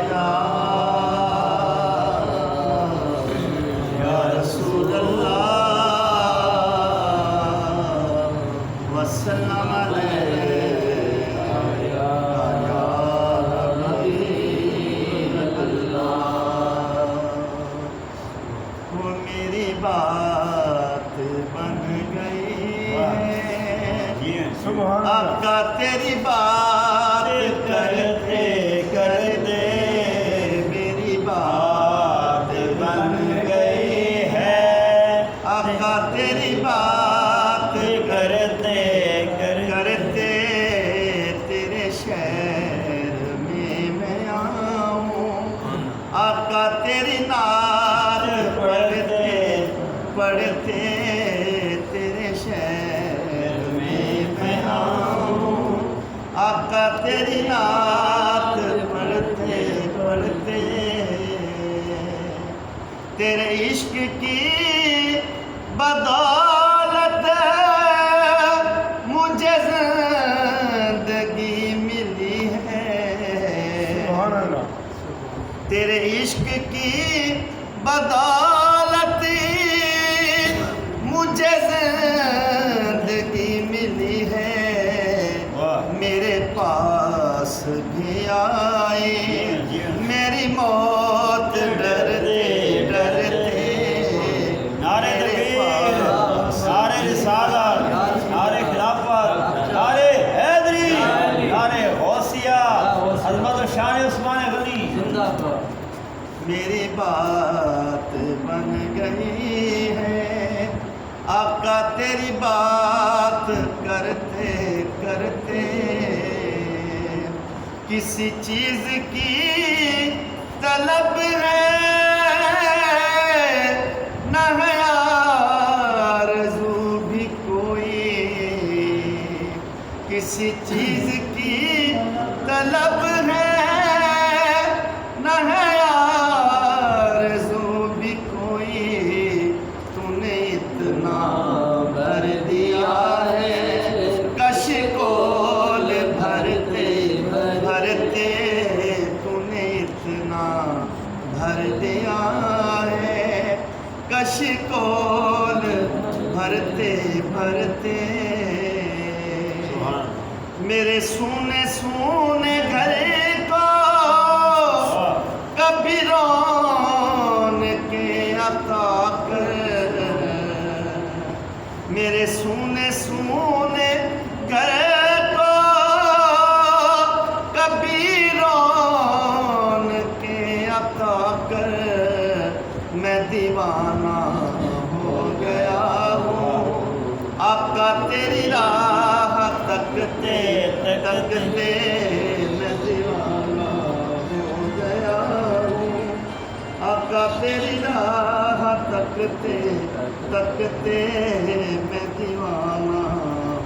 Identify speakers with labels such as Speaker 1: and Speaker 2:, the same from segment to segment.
Speaker 1: کا یا رسول اللہ وسلم علیہ یا حبیب اللہ. وہ میری بات بن گئی آقا تیری بات کرتے کرتے میری بات بن گئی ہے. آقا تیری بات کرتے کرتے تیرے شہر میں آؤں. آقا تیری نعت پڑھتے پڑھتے تیرے شہر میں آؤں. آقا تیری نعت پڑھتے پڑھتے تیرے عشق کی بدولت مجھے زندگی ملی ہے. تیرے عشق کی بدولت مجھے زندگی ملی ہے. میرے پاس بھی آئی میری موت ڈرتے ڈرتے.
Speaker 2: نعرے تکبیر، نعرے رسالت، نعرے خلافت، نعرے حیدری، نعرے غوثیہ، عظمت و شان عثمان غنی.
Speaker 1: میری بات بن گئی ہے آقا تیری بات کرتے کرتے. کسی چیز کی طلب ہے نہ ہے آرزو بھی کوئی. کسی چیز کی طلب ہے نہ ہے آرزو بھی کوئی. تو نے اتنا بھر دیا ہے کش کول بھرتے بھرتے. تو نے اتنا بھر دیا ہے کش کول بھرتے بھرتے. میرے سونے سونے گھر کو کبھی رونق عطا کر. میرے سونے سونے گھر کو کبھی رونق عطا کر. میں دیوانہ ہو گیا ہوں آقا تیری راہ تکتے تکتے. میں دیوانہ ہو گیا ہوں آقا تیری راہ تکتے تکتے. میں دیوانہ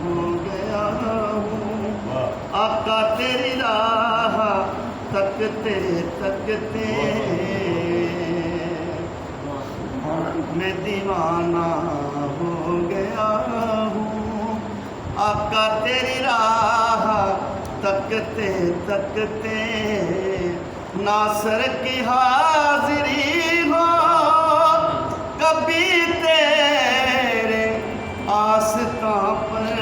Speaker 1: ہو گیا ہوں آقا تیری راہ تکتے تکتے. میں دیوانہ ہو گیا ہوں آقا تیری راہ تکتے تکتے. ناصر کی حاضری ہو کبھی تیرے آستاں پر.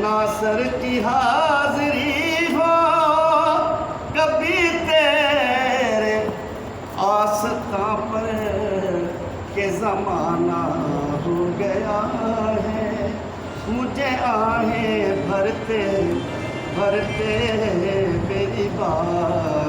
Speaker 1: ناصر کی حاضری ہو کبھی تیرے آستاں پر. کہ زمانہ ہو گیا ہے مجھے آہیں بھرتے بھرتے. میری بات